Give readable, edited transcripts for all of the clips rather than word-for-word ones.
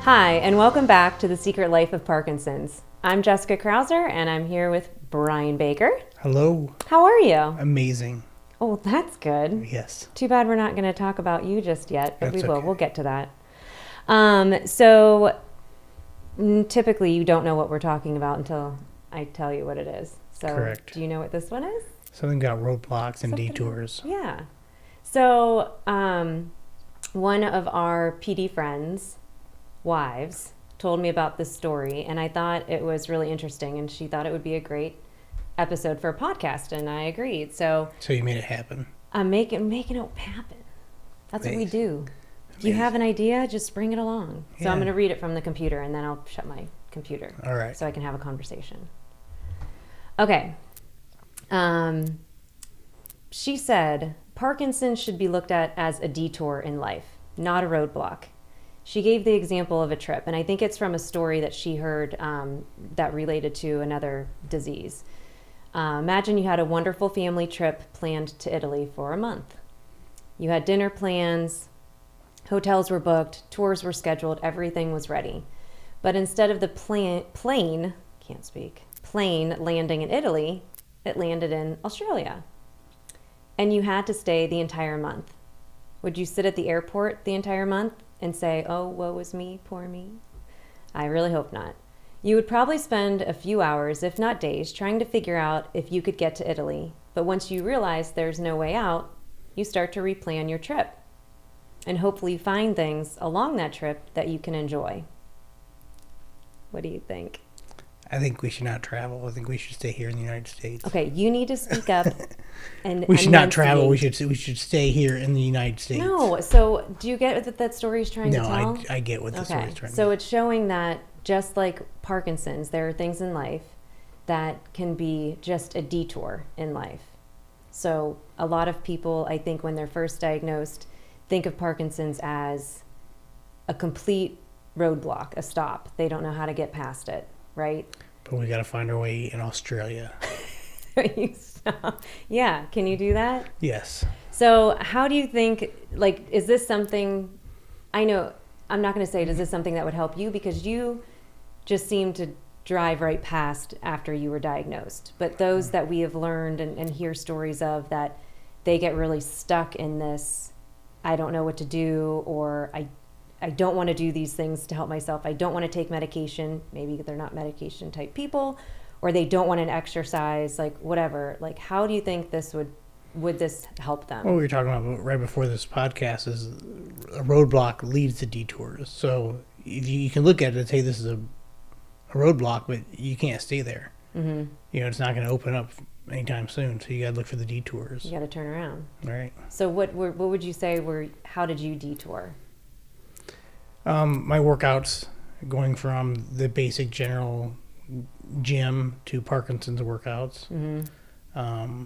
Hi, and welcome back to the Secret Life of Parkinson's. I'm Jessica Krauser, and I'm here with Brian Baker. Hello. How are you? Amazing. Oh, that's good. Yes. Too bad we're not going to talk about you just yet, but That's we will. okay. We'll get to that. So typically you don't know what we're talking about until I tell you what it is. So Correct. Do you know what this one is? Something about roadblocks and Something- detours. Yeah. So one of our PD friends' wives told me about this story, and I thought it was really interesting, and she thought it would be a great episode for a podcast, and I agreed. So you made it happen. I'm making it happen. That's what we Amazing. do. If you have an idea, just bring it along. So Yeah. I'm going to read it from the computer, and then I'll shut my computer. All right. So I can have a conversation. Okay. She said, Parkinson's should be looked at as a detour in life, not a roadblock. She gave the example of a trip, and I think it's from a story that she heard that related to another disease. Imagine you had a wonderful family trip planned to Italy for a month. You had dinner plans, hotels were booked, tours were scheduled, everything was ready. But instead of the plane landing in Italy, it landed in Australia. And you had to stay the entire month. Would you sit at the airport the entire month and say, oh, woe is me, poor me? I really hope not. You would probably spend a few hours, if not days, trying to figure out if you could get to Italy. But once you realize there's no way out, you start to replan your trip and hopefully find things along that trip that you can enjoy. What do you think? I think we should not travel. I think we should stay here in the United States. Okay, you need to speak up and We should not travel. enunciate. We should stay here in the United States. No, so do you get what that story is trying to tell? No, I get what the story is trying to So it's showing that just like Parkinson's, there are things in life that can be just a detour in life. So a lot of people, I think, when they're first diagnosed, think of Parkinson's as a complete roadblock, a stop. They don't know how to get past it, right? But we got to find our way in Australia. Yeah, can you do that? Yes. So how do you think, like, is this something, I know, I'm not going to say, is this something that would help you? Because you just seem to drive right past after you were diagnosed. But those that we have learned and hear stories of that they get really stuck in this, I don't know what to do, or I don't want to do these things to help myself. I don't want to take medication. Maybe they're not medication type people, or they don't want to exercise, like whatever. Like, how do you think this would this help them? What we were talking about right before this podcast is a roadblock leads to detours. So if you can look at it and say this is a roadblock, but you can't stay there. Mm-hmm. You know, it's not going to open up anytime soon. So you got to look for the detours. You got to turn around. Right. So what would you say how did you detour? My workouts, going from the basic general gym to Parkinson's workouts. Mm-hmm.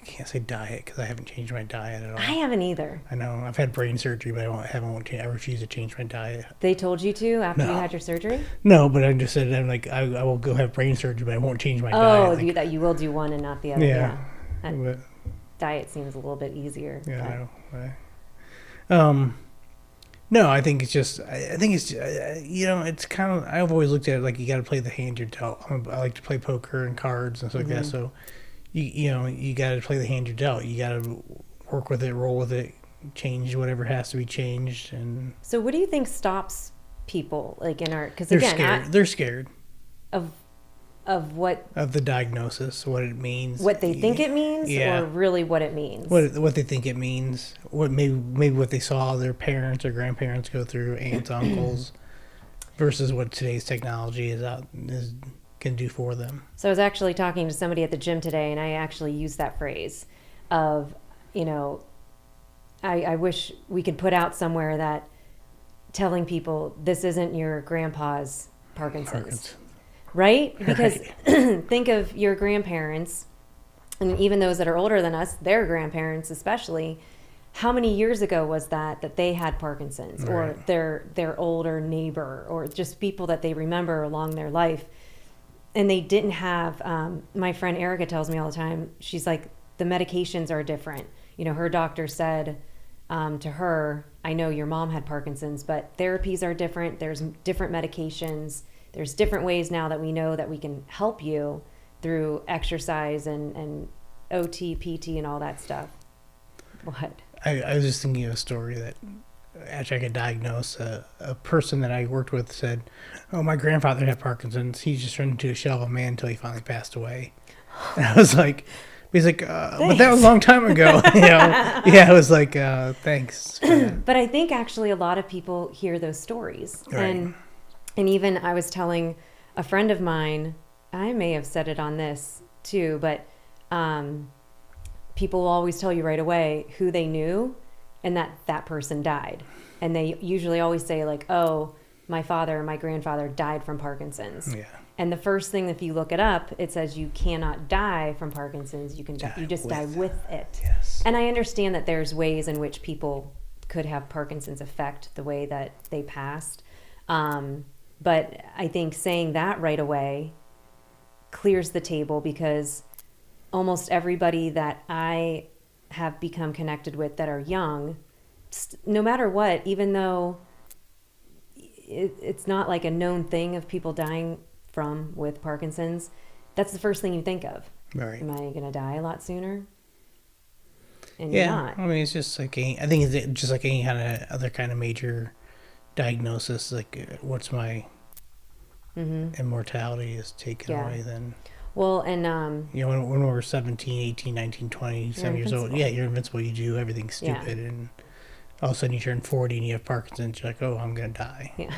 I can't say diet because I haven't changed my diet at all. I haven't either. I know I've had brain surgery, but I refuse to change my diet. They told you to after No. you had your surgery? No, but I just said I will go have brain surgery, but I won't change my Oh, diet. that you will do one and not the other. Yeah. That But, diet seems a little bit easier. yeah, but- I know. No, I think it's just. I think it's. It's kind of. I've always looked at it like you got to play the hand you're dealt. I like to play poker and cards and stuff like that. So, you got to play the hand you're dealt. You got to work with it, roll with it, change whatever has to be changed. And So what do you think stops people, like in our? Because they're again, scared. They're scared of what of the diagnosis, what it means, what they think it means, Yeah. or really what it means. what they think it means, what maybe what they saw their parents or grandparents go through, aunts, uncles, versus what today's technology can do for them. So I was actually talking to somebody at the gym today, and I actually used that phrase of, I wish we could put out somewhere that telling people this isn't your grandpa's Parkinson's. Right? Because think of your grandparents, and even those that are older than us, their grandparents especially, how many years ago was that they had Parkinson's, or their older neighbor, or just people that they remember along their life. And they didn't have, my friend Erica tells me all the time, she's like, the medications are different. Her doctor said to her, I know your mom had Parkinson's, but therapies are different. There's different medications. There's different ways now that we know that we can help you through exercise and OT, PT, and all that stuff. What? I was just thinking of a story that after I got diagnosed, a person that I worked with said, "Oh, my grandfather had Parkinson's. He just turned into a shell of a man until he finally passed away." And I was like, he's like, but that was a long time ago. Yeah, I was like, thanks. But I think actually a lot of people hear those stories. Right. And even I was telling a friend of mine, I may have said it on this too, but people will always tell you right away who they knew and that person died. And they usually always say like, oh, my father or my grandfather died from Parkinson's. Yeah. And the first thing, if you look it up, it says you cannot die from Parkinson's. You just die with it. Yes. And I understand that there's ways in which people could have Parkinson's affect the way that they passed. But I think saying that right away clears the table, because almost everybody that I have become connected with that are young, no matter what, even though it's not like a known thing of people dying with Parkinson's, that's the first thing you think of. Right. Am I going to die a lot sooner? And yeah, you're not. I mean, it's just like I think it's just like any kind of other kind of major diagnosis. Like, what's my immortality is taken away, then. Well, and when we're 17, 18, 19, 20, 7 years old, yeah, you're invincible. You do everything stupid, and all of a sudden you turn 40 and you have Parkinson's. You're like, oh, I'm gonna die. Yeah,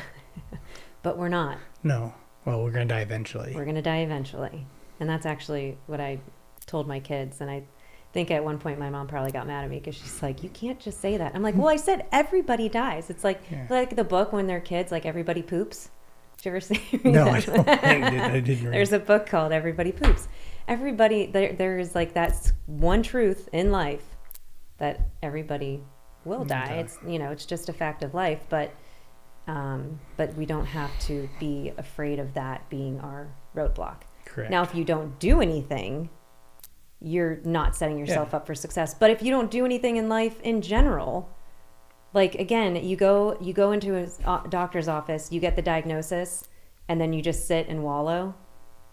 but we're not. No. Well, we're gonna die eventually. We're gonna die eventually, and that's actually what I told my kids. And I think at one point my mom probably got mad at me because she's like, "You can't just say that." I'm like, "Well, I said everybody dies. It's like the book when they're kids, like everybody poops." Did you ever see? No, I don't. I didn't read. There's a book called Everybody Poops. Everybody, there is like that's one truth in life, that everybody will die. It's it's just a fact of life, but we don't have to be afraid of that being our roadblock. Correct. Now, if you don't do anything, you're not setting yourself up for success. But if you don't do anything in life in general, like again, you go into a doctor's office, you get the diagnosis, and then you just sit and wallow.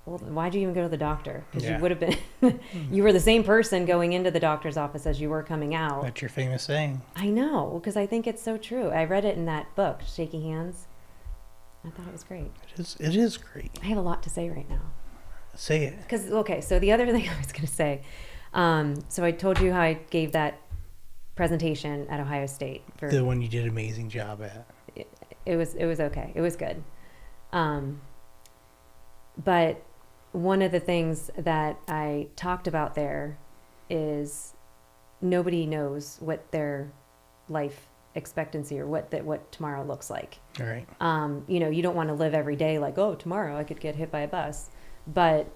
Well, why'd you even go to the doctor? Because you would have been, you were the same person going into the doctor's office as you were coming out. That's your famous saying. I know, because I think it's so true. I read it in that book, Shaky Hands. I thought it was great. It is great. I have a lot to say right now. Say it. Because, okay, so the other thing I was going to say, so I told you how I gave that presentation at Ohio State. The one you did an amazing job at. It was okay. It was good. But one of the things that I talked about there is nobody knows what their life expectancy or what tomorrow looks like. All right. You don't want to live every day like, oh, tomorrow I could get hit by a bus. But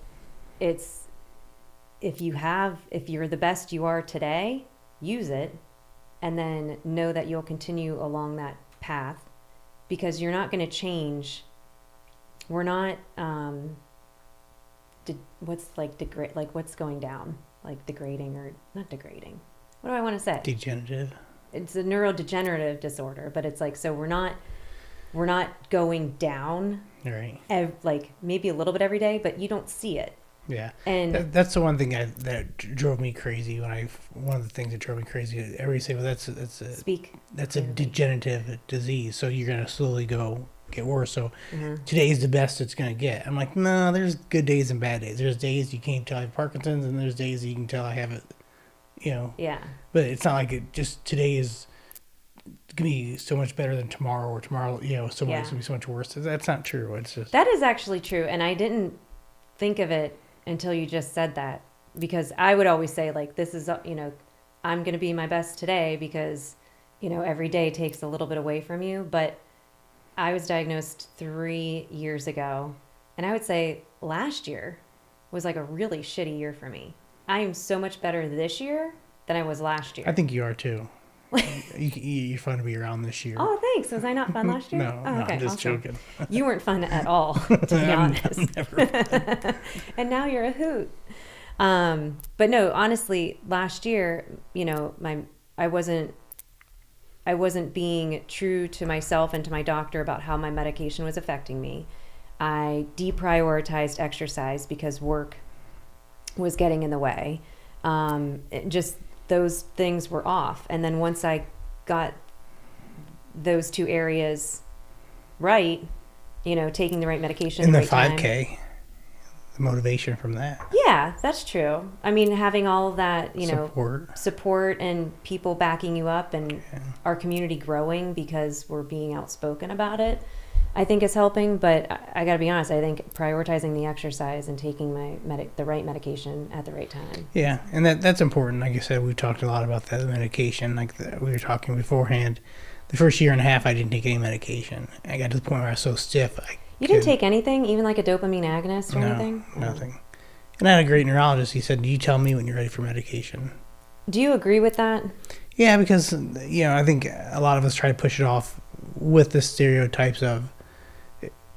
it's, if you're the best you are today, use it, and then know that you'll continue along that path, because you're not going to change. We're not, what's going down, like degrading or not degrading. What do I want to say? Degenerative. It's a neurodegenerative disorder, but it's like, so we're not going down. Right. Like maybe a little bit every day, but you don't see it. Yeah. And that's the one thing that drove me crazy one of the things that drove me crazy. Everybody say, well, that's a degenerative disease. So you're going to slowly get worse. So today's the best it's going to get. I'm like, no, there's good days and bad days. There's days you can't tell I have Parkinson's, and there's days you can tell I have it, Yeah. But it's not like it just today is going to be so much better than tomorrow, or tomorrow, it's going to be so much worse. That's not true. It's just. That is actually true. And I didn't think of it until you just said that, because I would always say like, this is, I'm going to be my best today because, every day takes a little bit away from you. But I was diagnosed 3 years ago, and I would say last year was like a really shitty year for me. I am so much better this year than I was last year. I think you are too. You're fun to be around this year. Oh, thanks. Was I not fun last year? No, okay, I'm just awesome. joking. You weren't fun at all, to be honest. I'm never fun. And now you're a hoot. But no, honestly, last year, I wasn't I wasn't being true to myself and to my doctor about how my medication was affecting me. I deprioritized exercise because work was getting in the way. Just those things were off. And then once I got those two areas right, taking the right medication. In the right 5K, time. the motivation from that. Yeah, that's true. I mean, having all of that, support and people backing you up and our community growing because we're being outspoken about it, I think is helping. But I got to be honest, I think prioritizing the exercise and taking the right medication at the right time. Yeah, and that's important. Like I said, we've talked a lot about that medication. We were talking beforehand. The first year and a half, I didn't take any medication. I got to the point where I was so stiff. You didn't take anything, even like a dopamine agonist or anything? No, nothing. And I had a great neurologist. He said, "You tell me when you're ready for medication." Do you agree with that? Yeah, because I think a lot of us try to push it off with the stereotypes of,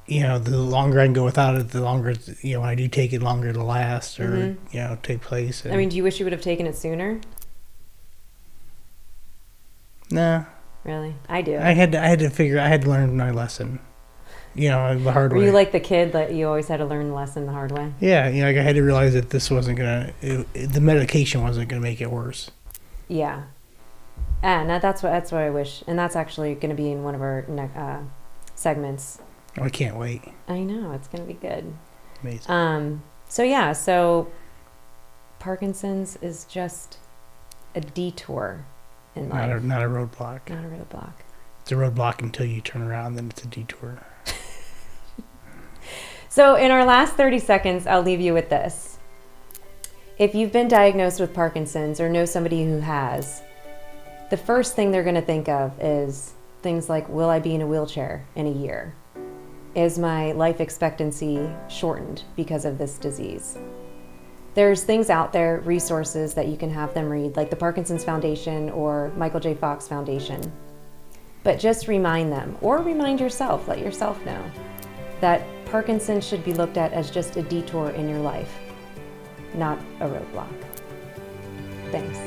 the longer I can go without it, the longer when I do take it, longer it'll last or take place. I mean, do you wish you would have taken it sooner? No. Really? I do. I had to learn my lesson. The hard way. Were you like the kid that you always had to learn the lesson the hard way? Yeah, I had to realize that this wasn't the medication wasn't gonna make it worse. Yeah. And that's what I wish, and that's actually going to be in one of our segments. Oh, I can't wait. I know, it's going to be good. Amazing. So Parkinson's is just a detour in life. Not a roadblock. Not a roadblock. It's a roadblock until you turn around, then it's a detour. So in our last 30 seconds, I'll leave you with this. If you've been diagnosed with Parkinson's or know somebody who has, the first thing they're going to think of is things like, will I be in a wheelchair in a year? Is my life expectancy shortened because of this disease? There's things out there, resources that you can have them read, like the Parkinson's Foundation or Michael J. Fox Foundation. But just remind them, or remind yourself, let yourself know, that Parkinson's should be looked at as just a detour in your life, not a roadblock. Thanks.